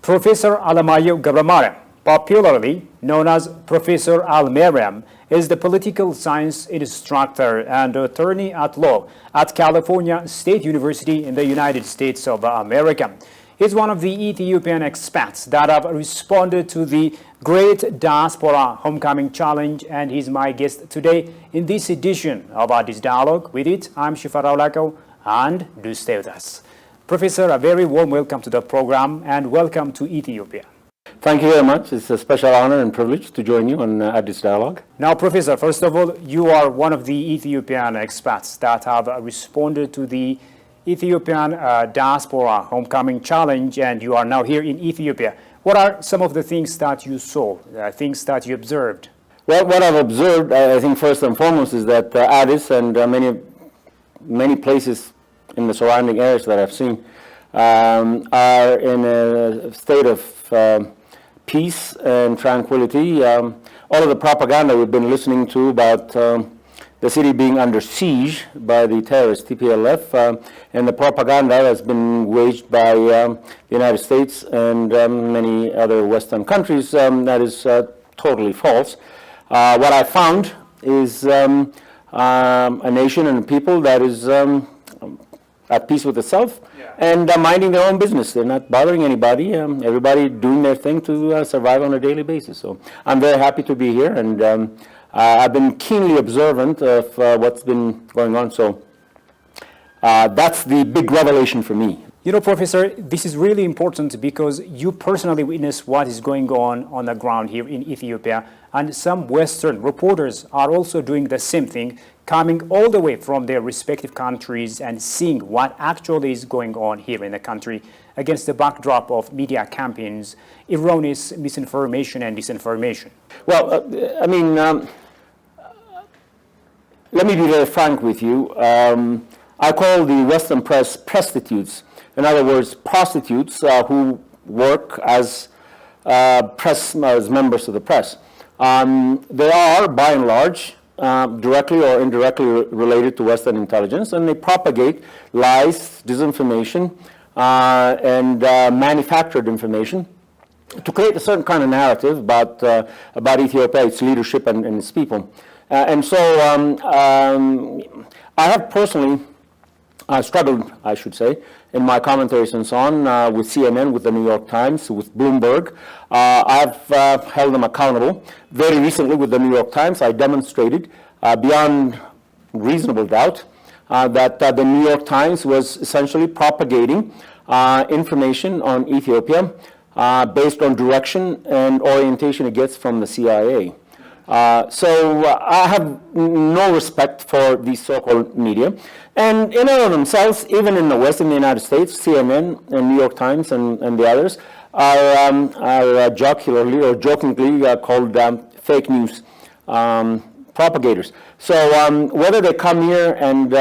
Professor Alamayo Maryam, popularly known as Professor Maryam, is the political science instructor and attorney at law at California State University in the United States of America. He's one of the Ethiopian expats that have responded to the Great Diaspora Homecoming Challenge, and he's my guest today in this edition of Addis Dialogue. With it, I'm Shifara Olako, and do stay with us. Professor, a very warm welcome to the program and welcome to Ethiopia. Thank you very much. It's a special honor and privilege to join you on Addis Dialogue. Now, Professor, first of all, you are one of the Ethiopian expats that have responded to the Ethiopian Diaspora Homecoming Challenge, and you are now here in Ethiopia. What are some of the things that you saw, things that you observed? Well, what I've observed, I think first and foremost, is that Addis and many places in the surrounding areas that I've seen are in a state of peace and tranquility. All of the propaganda we've been listening to about the city being under siege by the terrorist TPLF, and the propaganda has been waged by the United States and many other Western countries, that is totally false. What I found is a nation and a people that is at peace with itself, and minding their own business. They're not bothering anybody. Everybody doing their thing to survive on a daily basis. So I'm very happy to be here, and I've been keenly observant of what's been going on. So that's the big revelation for me. You know, Professor, this is really important because you personally witness what is going on the ground here in Ethiopia, and some Western reporters are also doing the same thing, coming all the way from their respective countries and seeing what actually is going on here in the country against the backdrop of media campaigns, erroneous misinformation and disinformation. Well, let me be very frank with you. I call the Western press prostitutes. In other words, prostitutes who work as as members of the press. They are, by and large, directly or indirectly related to Western intelligence, and they propagate lies, disinformation, and manufactured information to create a certain kind of narrative about Ethiopia, its leadership, and its people. And so I have personally struggled, I should say, in my commentaries and so on, with CNN, with the New York Times, with Bloomberg. I've held them accountable. Very recently with the New York Times, I demonstrated beyond reasonable doubt that the New York Times was essentially propagating information on Ethiopia based on direction and orientation it gets from the CIA. So I have no respect for these so-called media. And in and of themselves, even in the West, in the United States, CNN and New York Times and the others are jocularly or jokingly called fake news propagators. So whether they come here and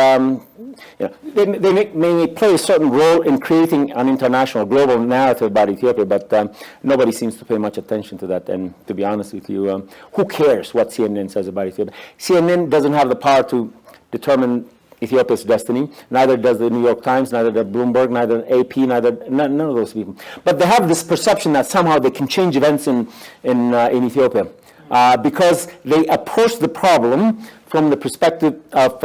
they may play a certain role in creating an international, global narrative about Ethiopia, but nobody seems to pay much attention to that. And to be honest with you, who cares what CNN says about Ethiopia? CNN doesn't have the power to determine Ethiopia's destiny. Neither does the New York Times, neither does Bloomberg, neither AP, none of those people. But they have this perception that somehow they can change events in Ethiopia. Because they approach the problem from the perspective of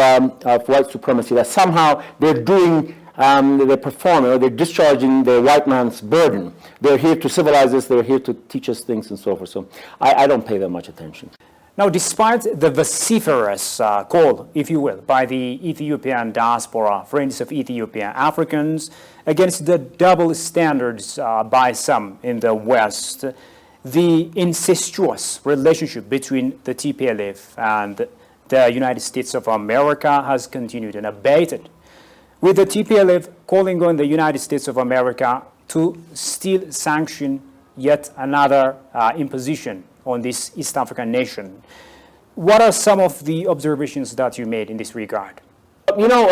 white supremacy, that somehow they're doing, they're performing, or they're discharging their white man's burden. They're here to civilize us, they're here to teach us things and so forth. So I don't pay that much attention. Now, despite the vociferous call, if you will, by the Ethiopian diaspora, Friends of Ethiopia Africans, against the double standards by some in the West, the incestuous relationship between the TPLF and the United States of America has continued and abated, with the TPLF calling on the United States of America to still sanction yet another imposition on this East African nation. What are some of the observations that you made in this regard? You know,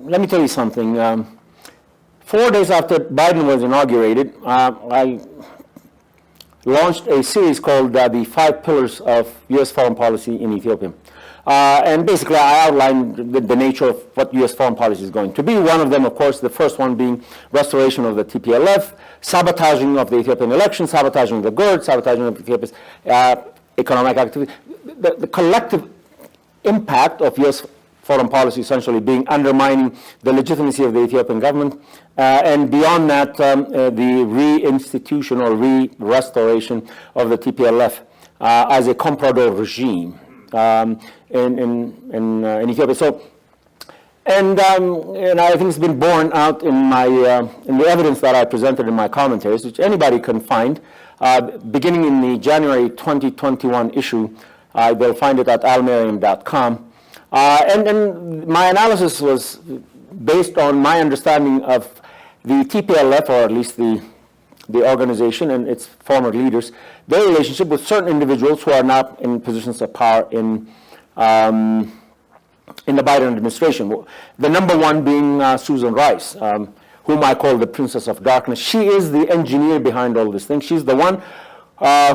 let me tell you something. 4 days after Biden was inaugurated, I launched a series called the 5 Pillars of U.S. Foreign Policy in Ethiopia. And basically, I outlined the nature of what U.S. foreign policy is going to be. One of them, of course, the first one being restoration of the TPLF, sabotaging of the Ethiopian election, sabotaging of the GERD, sabotaging of Ethiopia's economic activity. The collective impact of U.S. foreign policy essentially being undermining the legitimacy of the Ethiopian government, and beyond that, the reinstitution or restoration of the TPLF as a comprador regime in Ethiopia. So, and I think it's been borne out in my in the evidence that I presented in my commentaries, which anybody can find, beginning in the January 2021 issue. They'll find it at almaryam.com. And my analysis was based on my understanding of the TPLF, or at least the organization and its former leaders, their relationship with certain individuals who are now in positions of power in the Biden administration. The number one being Susan Rice, whom I call the Princess of Darkness. She is the engineer behind all this thing. She's the one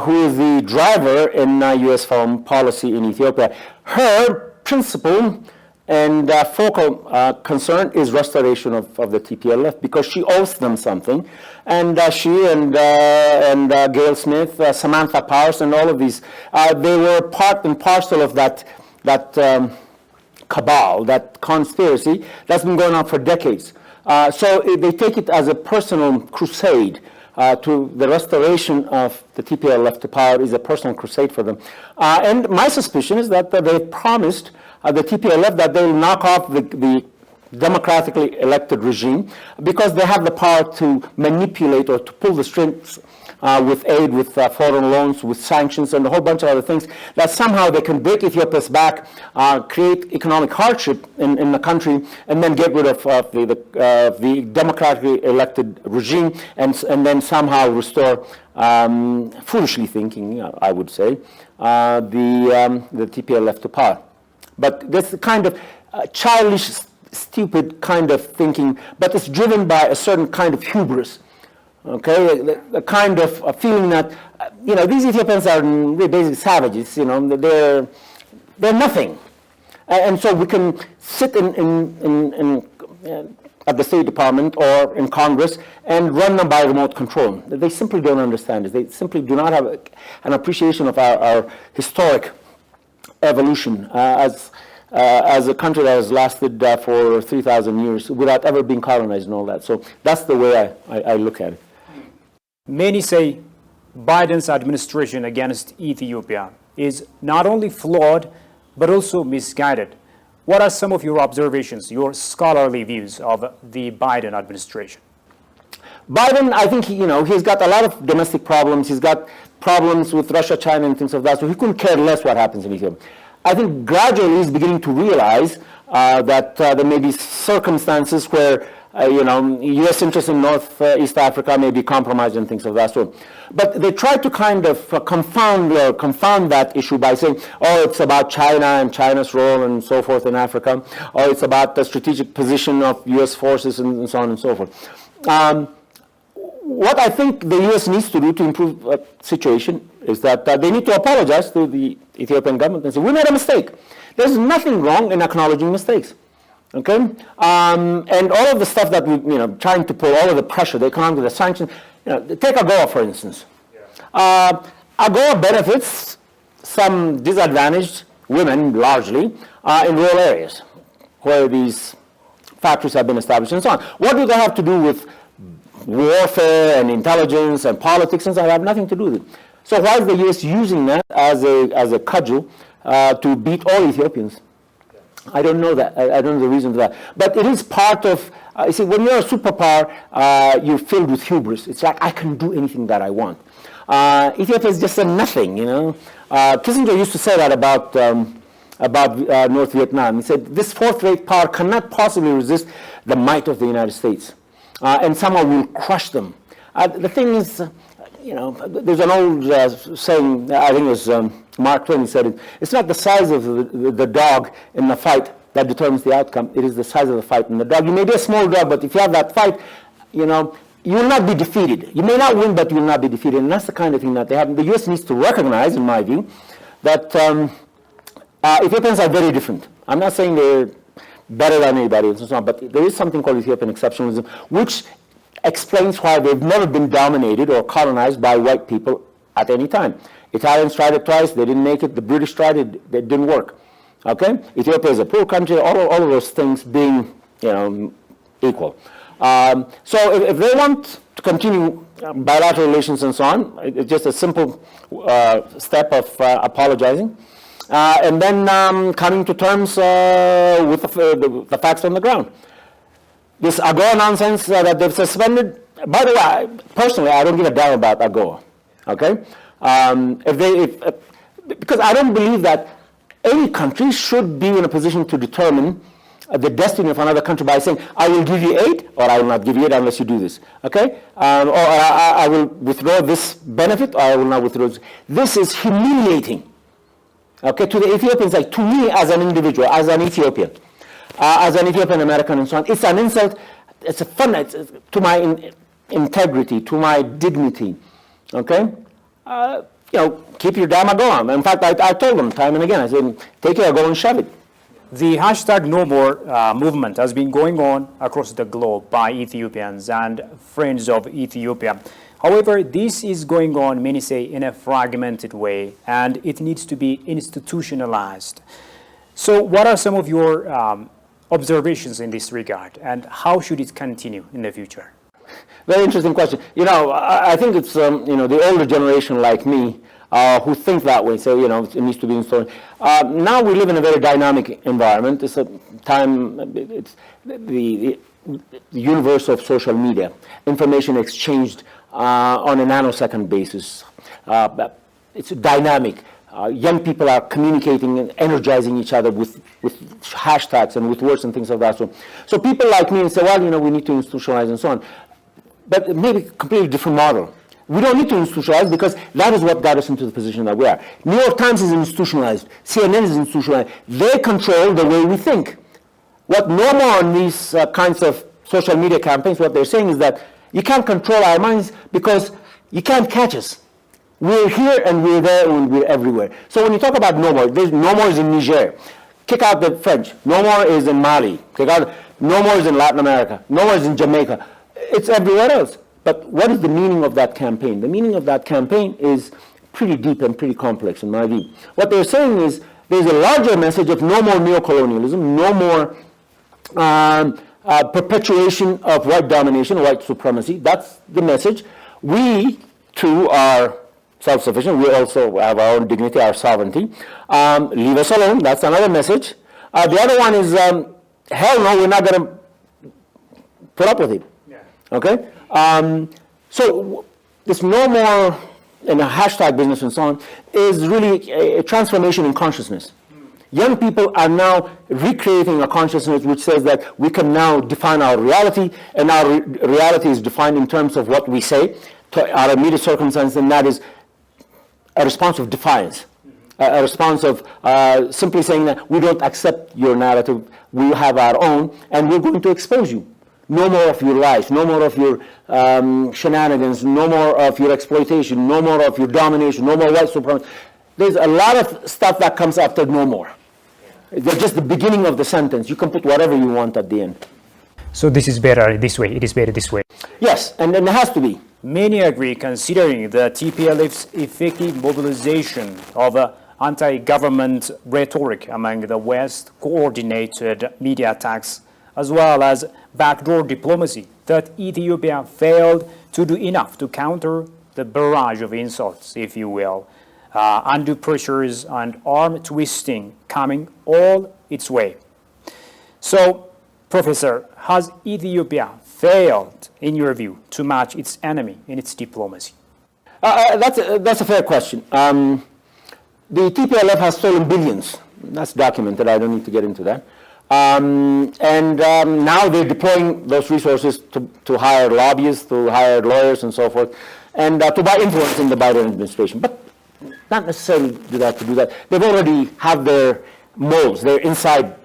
who is the driver in U.S. foreign policy in Ethiopia. Her principal and focal concern is restoration of the TPLF, because she owes them something. And she and Gail Smith, Samantha Powers, and all of these, they were part and parcel of that cabal, that conspiracy that's been going on for decades. So they take it as a personal crusade. To the restoration of the TPLF to power is a personal crusade for them. And my suspicion is that they promised the TPLF that they will knock off the democratically elected regime, because they have the power to manipulate or to pull the strings with aid, with foreign loans, with sanctions, and a whole bunch of other things, that somehow they can break Ethiopia's back, create economic hardship in the country, and then get rid of the democratically elected regime, and then somehow restore, foolishly thinking, I would say, the TPLF to power. But this kind of childish, stupid kind of thinking, but it's driven by a certain kind of hubris. Okay, the kind of feeling that, these Ethiopians are really basically savages. They're nothing, and so we can sit in at the State Department or in Congress and run them by remote control. They simply don't understand this. They simply do not have an appreciation of our historic evolution as a country that has lasted for 3,000 years without ever being colonized and all that. So that's the way I look at it. Many say Biden's administration against Ethiopia is not only flawed, but also misguided. What are some of your observations, your scholarly views of the Biden administration? Biden, I think, he's got a lot of domestic problems. He's got problems with Russia, China, and things of that, so he couldn't care less what happens in Ethiopia. I think gradually he's beginning to realize that there may be circumstances where U.S. interests in Northeast Africa may be compromised and things of that sort. But they try to kind of confound that issue by saying, it's about China and China's role and so forth in Africa, or it's about the strategic position of U.S. forces and so on and so forth. What I think the U.S. needs to do to improve the situation is that they need to apologize to the Ethiopian government and say, we made a mistake. There's nothing wrong in acknowledging mistakes. Okay, and all of the stuff that we, trying to pull, all of the pressure, the economic, the sanctions. Take AGOA for instance. Yeah. AGOA benefits some disadvantaged women, largely in rural areas, where these factories have been established and so on. What do they have to do with warfare and intelligence and politics and so on? They have nothing to do with it. So why is the U.S. using that as a cudgel to beat all Ethiopians? I don't know that. I don't know the reason for that. But it is part of, you see, when you're a superpower, you're filled with hubris. It's like, I can do anything that I want. Ethiopia is just a nothing, Kissinger used to say that about North Vietnam. He said, this fourth-rate power cannot possibly resist the might of the United States. And somehow we'll crush them. The thing is, there's an old saying, I think it was Mark Twain said it, it's not the size of the dog in the fight that determines the outcome, it is the size of the fight in the dog. You may be a small dog, but if you have that fight, you will not be defeated. You may not win, but you will not be defeated, and that's the kind of thing that they have. The U.S. needs to recognize, in my view, that Ethiopians are very different. I'm not saying they're better than anybody and so on, but there is something called Ethiopian exceptionalism, which explains why they've never been dominated or colonized by white people at any time. Italians tried it twice, they didn't make it. The British tried it, it didn't work. Okay? Ethiopia is a poor country, all of those things being, equal. So if they want to continue bilateral relations and so on, it's just a simple step of apologizing. And then coming to terms with the facts on the ground. This AGOA nonsense that they've suspended, by the way, personally, I don't give a damn about AGOA, okay? Because I don't believe that any country should be in a position to determine the destiny of another country by saying, I will give you aid, or I will not give you aid unless you do this, okay? Or I will withdraw this benefit, or I will not withdraw this. This is humiliating, okay, to the Ethiopians, like to me as an individual, as an Ethiopian American and so on. It's an insult, it's a fun, to my integrity, to my dignity, okay? Keep your damn AGOA on. In fact, I told them time and again, I said, take your AGOA and shove it. The hashtag No More movement has been going on across the globe by Ethiopians and friends of Ethiopia. However, this is going on, many say, in a fragmented way, and it needs to be institutionalized. So what are some of your observations in this regard, and how should it continue in the future? Very interesting question. I think it's, the older generation like me who think that way, so, it needs to be installed. Now we live in a very dynamic environment. It's a time, it's the universe of social media. Information exchanged on a nanosecond basis. It's dynamic. Young people are communicating and energizing each other with hashtags and with words and things of that sort. So people like me say, well, we need to institutionalize and so on. But maybe a completely different model. We don't need to institutionalize because that is what got us into the position that we are. New York Times is institutionalized. CNN is institutionalized. They control the way we think. What no more on these kinds of social media campaigns, what they're saying is that you can't control our minds because you can't catch us. We're here and we're there and we're everywhere. So when you talk about no more, there's no more is in Niger. Kick out the French. No more is in Mali. No more is in Latin America. No more is in Jamaica. It's everywhere else. But what is the meaning of that campaign? The meaning of that campaign is pretty deep and pretty complex in my view. What they're saying is there's a larger message of no more neocolonialism, no more perpetuation of white domination, white supremacy. That's the message. We, too, are self-sufficient. We also have our own dignity, our sovereignty. Leave us alone. That's another message. The other one is, hell no, we're not going to put up with it. Yeah. Okay? So this no more in a hashtag business and so on is really a transformation in consciousness. Young people are now recreating a consciousness which says that we can now define our reality, and our reality is defined in terms of what we say to our immediate circumstance, and that is a response of defiance, a response of simply saying that we don't accept your narrative, we have our own, and we're going to expose you. No more of your lies, no more of your shenanigans, no more of your exploitation, no more of your domination, no more white supremacy. There's a lot of stuff that comes after no more. They're just the beginning of the sentence. You can put whatever you want at the end. So this is better this way, it is better this way. Yes, and it has to be. Many agree, considering the TPLF's effective mobilization of anti-government rhetoric among the West, coordinated media attacks, as well as backdoor diplomacy, that Ethiopia failed to do enough to counter the barrage of insults, if you will, undue pressures and arm twisting coming all its way. So, Professor, has Ethiopia failed, in your view, to match its enemy in its diplomacy? That's a fair question. The TPLF has stolen billions. That's documented. I don't need to get into that. Now they're deploying those resources to hire lobbyists, to hire lawyers and so forth, and to buy influence in the Biden administration. But not necessarily do that to do that. They've already have their molds, their inside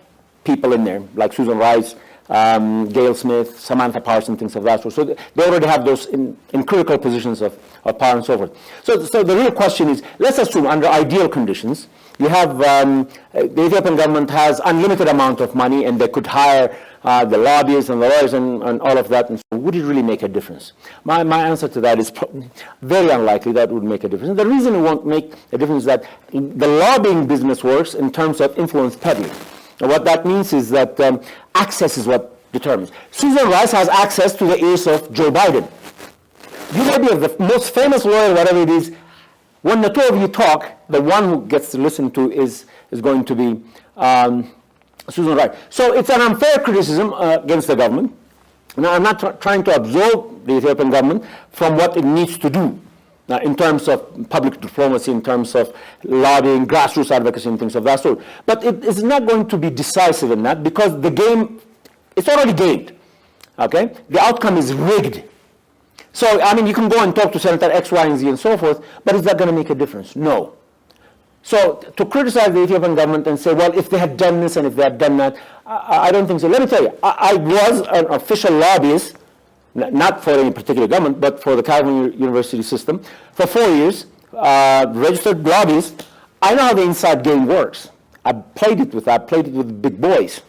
people in there, like Susan Rice, Gail Smith, Samantha Parsons, things of that sort. So they already have those in critical positions of power and so forth. So the real question is, let's assume under ideal conditions, You have, the Ethiopian government has unlimited amount of money, and they could hire the lobbyists and the lawyers and all of that. And so would it really make a difference? My answer to that is very unlikely that would make a difference. And the reason it won't make a difference is that the lobbying business works in terms of influence peddling. And what that means is that access is what determines. Susan Rice has access to the ears of Joe Biden. You may be the most famous lawyer, whatever it is. When the two of you talk, the one who gets to listen to is going to be Susan Rice. So it's an unfair criticism against the government. Now, I'm not trying to absolve the Ethiopian government from what it needs to do in terms of public diplomacy, in terms of lobbying, grassroots advocacy, and things of that sort. But it is not going to be decisive in that because the game, it's already gamed. Okay? The outcome is rigged. So, I mean, you can go and talk to Senator X, Y, and Z and so forth, but is that going to make a difference? No. So, to criticize the Ethiopian government and say, well, if they had done this and if they had done that, I don't think so. Let me tell you, I was an official lobbyist, not for any particular government, but for the California University system, for 4 years, registered lobbyist. I know how the inside game works. I played it with big boys.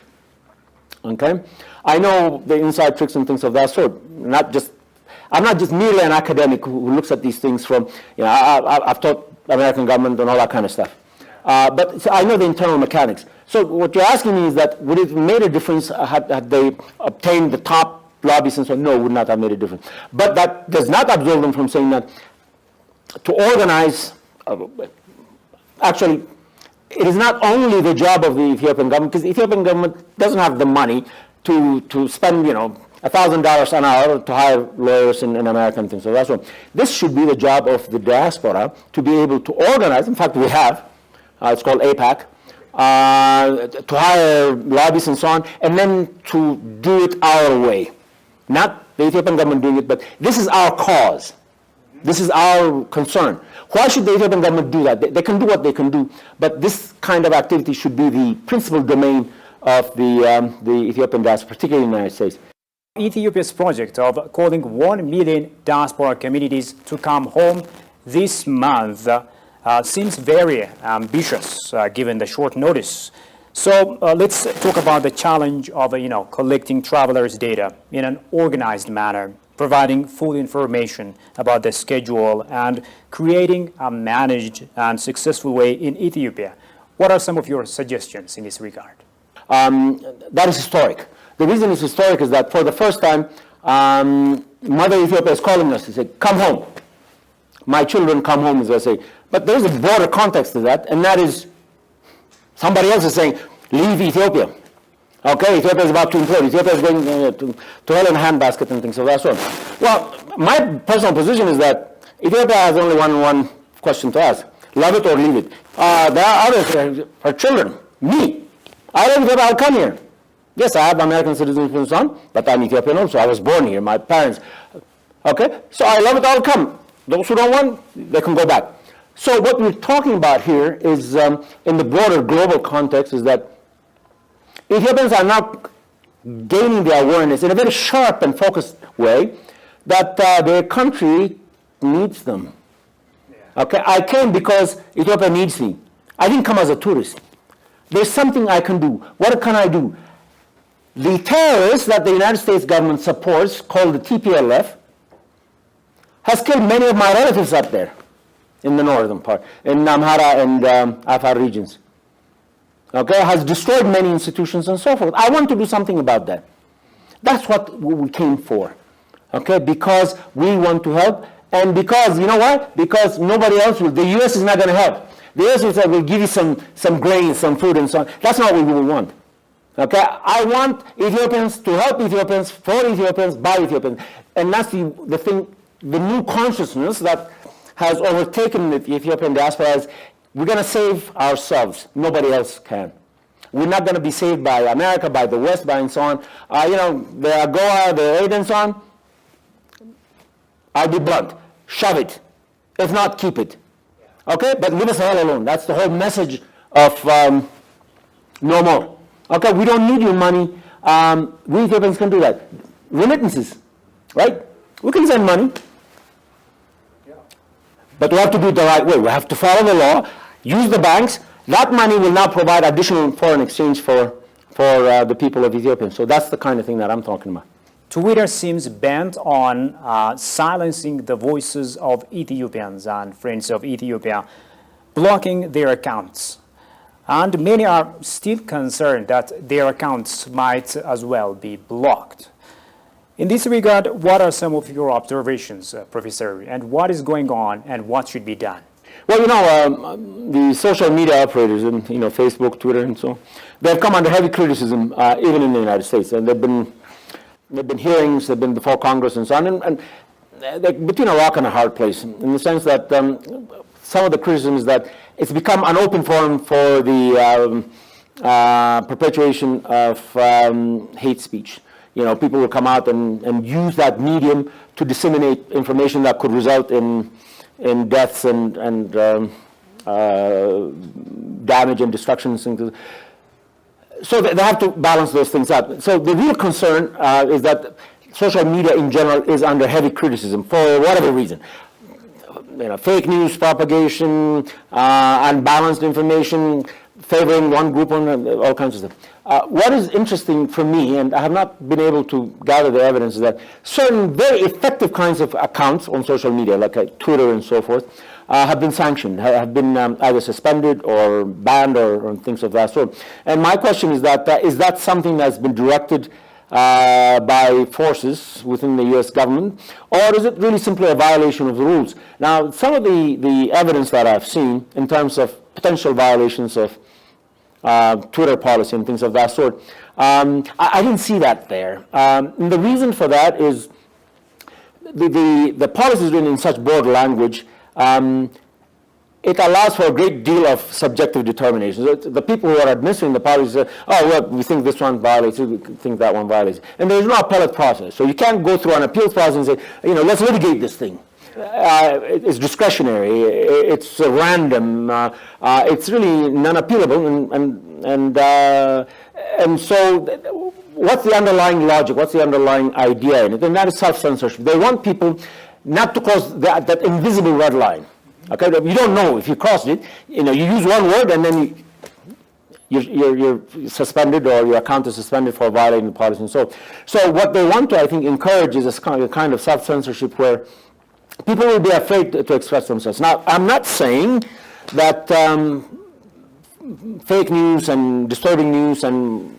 Okay? I know the inside tricks and things of that sort. I'm not just merely an academic who looks at these things from, I've taught American government and all that kind of stuff. But so I know the internal mechanics. So what you're asking me is that would it have made a difference had they obtained the top lobbyists and so on? No, it would not have made a difference. But that does not absolve them from saying that to organize, actually, it is not only the job of the Ethiopian government, because the Ethiopian government doesn't have the money to spend, $1,000 an hour to hire lawyers in America and things like that. So this should be the job of the diaspora to be able to organize. In fact, we have. It's called APAC. To hire lobbyists and so on, and then to do it our way. Not the Ethiopian government doing it, but this is our cause. This is our concern. Why should the Ethiopian government do that? They can do what they can do, but this kind of activity should be the principal domain of the Ethiopian diaspora, particularly in the United States. Ethiopia's project of calling 1 million diaspora communities to come home this month seems very ambitious given the short notice. So let's talk about the challenge of collecting travelers' data in an organized manner, providing full information about the schedule, and creating a managed and successful way in Ethiopia. What are some of your suggestions in this regard? That is historic. The reason it's historic is that for the first time, Mother Ethiopia is calling us to say, come home. My children come home, as I say. But there's a broader context to that, and that is somebody else is saying, leave Ethiopia. Okay, Ethiopia is about to implode. Ethiopia is going to hell in a handbasket and things of that sort. Well, my personal position is that Ethiopia has only one question to ask. Love it or leave it. There are others, her children, me. I love Ethiopia, I'll come here. Yes, I have American citizenship and so on, but I'm Ethiopian also. I was born here, my parents. Okay, so I love it, I'll come. Those who don't want, they can go back. So what we're talking about here is, in the broader global context, is that Ethiopians are now gaining the awareness in a very sharp and focused way that their country needs them. Okay, I came because Ethiopia needs me. I didn't come as a tourist. There's something I can do. What can I do? The terrorists that the United States government supports, called the TPLF, has killed many of my relatives up there in the northern part, in Amhara and Afar regions. Okay, has destroyed many institutions and so forth. I want to do something about that. That's what we came for. Okay, because we want to help, and because, you know why? Because nobody else will. The U.S. is not going to help. The U.S. will say, we'll give you some grain, some food, and so on. That's not what we want. Okay, I want Ethiopians to help Ethiopians, for Ethiopians, by Ethiopians. And that's the thing, the new consciousness that has overtaken the Ethiopian diaspora is, we're going to save ourselves. Nobody else can. We're not going to be saved by America, by the West, by and so on. The AGOA, the aid and so on. I'll be blunt. Shove it. If not, keep it. Okay? But leave us the hell alone. That's the whole message of no more. Okay? We don't need your money. We Ethiopians can do that. Remittances. Right? We can send money. But we have to do it the right way. We have to follow the law, use the banks, That money will now provide additional foreign exchange for the people of Ethiopia. So that's the kind of thing that I'm talking about. Twitter seems bent on silencing the voices of Ethiopians and friends of Ethiopia, blocking their accounts. And many are still concerned that their accounts might as well be blocked. In this regard, what are some of your observations, Professor, and what is going on and what should be done? Well, the social media operators, and Facebook, Twitter, and so on, they've come under heavy criticism, even in the United States, and there've been hearings, they've been before Congress, and so on, and they're between a rock and a hard place, in the sense that some of the criticism is that it's become an open forum for the perpetuation of hate speech. People will come out and use that medium to disseminate information that could result in deaths and damage and destruction. So they have to balance those things out. So the real concern is that social media in general is under heavy criticism for whatever reason. Fake news propagation, unbalanced information, favoring one group, all kinds of stuff. What is interesting for me, and I have not been able to gather the evidence, is that certain very effective kinds of accounts on social media, like Twitter and so forth, have been sanctioned, have been either suspended or banned or things of that sort. And my question is that something that's been directed by forces within the U.S. government, or is it really simply a violation of the rules? Now, some of the evidence that I've seen in terms of potential violations of Twitter policy and things of that sort, I didn't see that there. And the reason for that is the policy is written in such broad language. It allows for a great deal of subjective determination. So the people who are administering the policy say, oh, well, we think this one violates it, we think that one violates it. And there's no appellate process. So you can't go through an appeals process and say, let's litigate this thing. It's discretionary, it's random, it's really non-appealable, and so what's the underlying logic, what's the underlying idea in it? And that is self-censorship. They want people not to cross that invisible red line. Okay, you don't know if you crossed it. You use one word and then you're suspended, or your account is suspended for violating the policy and so. So what they want to, I think, encourage is a kind of self-censorship where people will be afraid to express themselves. Now, I'm not saying that fake news and disturbing news and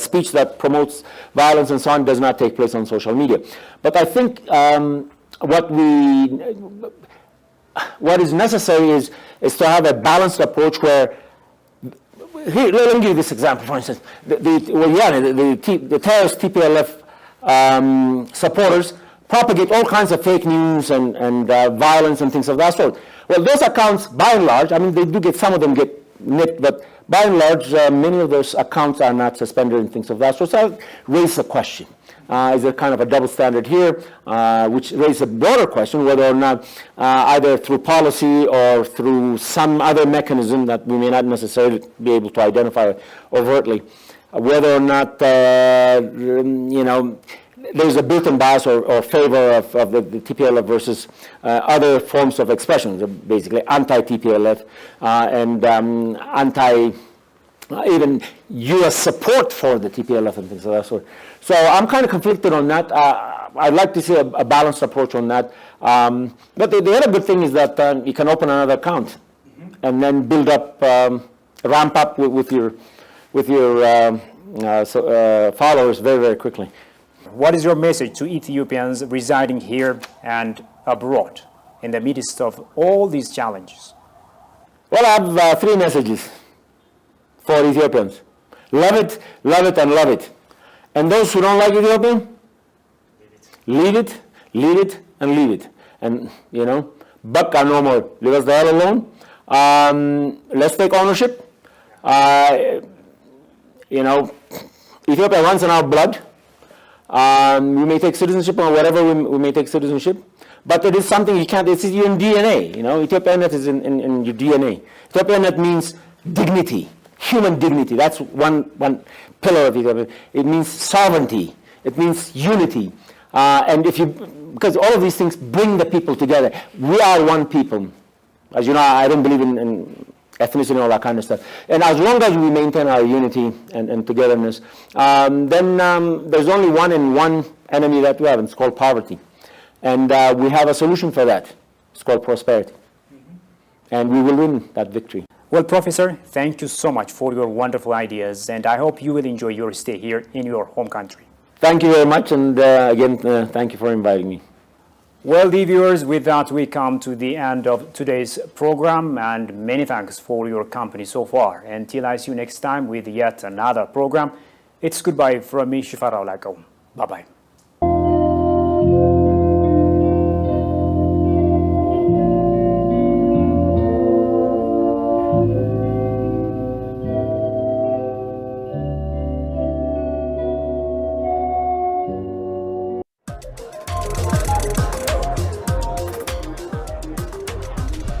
speech that promotes violence and so on does not take place on social media. But I think what is necessary is to have a balanced approach where. Here, let me give you this example. For instance, the terrorist TPLF supporters propagate all kinds of fake news and violence and things of that sort. Well, those accounts, by and large, they do get, some of them get nipped, but by and large, many of those accounts are not suspended and things of that sort. So that raises a question. Is there kind of a double standard here, which raises a broader question whether or not either through policy or through some other mechanism that we may not necessarily be able to identify overtly, whether or not, there's a built-in bias or favor of the TPLF versus other forms of expression, basically anti-TPLF and even U.S. support for the TPLF and things of that sort. So I'm kind of conflicted on that. I'd like to see a balanced approach on that. But the other good thing is that you can open another account and then build up, ramp up with your followers very, very quickly. What is your message to Ethiopians residing here and abroad in the midst of all these challenges? Well, I have three messages for Ethiopians. Love it, and love it. And those who don't like Ethiopia, leave it, and leave it. And, Bakka no more. Leave us the hell alone. Let's take ownership. Ethiopia runs in our blood. We may take citizenship or whatever we may take citizenship, but it is something you can't, it's in your DNA, Ethiopianet is in your DNA. Ethiopianet means dignity, human dignity. That's one pillar of Ethiopia. It means sovereignty. It means unity. And because all of these things bring the people together. We are one people. As you know, I don't believe in ethnicity, all that kind of stuff. And as long as we maintain our unity and togetherness, then there's only one enemy that we have, and it's called poverty. And we have a solution for that. It's called prosperity. And we will win that victory. Well, Professor, thank you so much for your wonderful ideas, and I hope you will enjoy your stay here in your home country. Thank you very much, and again, thank you for inviting me. Well, dear viewers, with that we come to the end of today's program, and many thanks for your company so far. Until I see you next time with yet another program, it's goodbye from me, Shifara Olako. Bye-bye.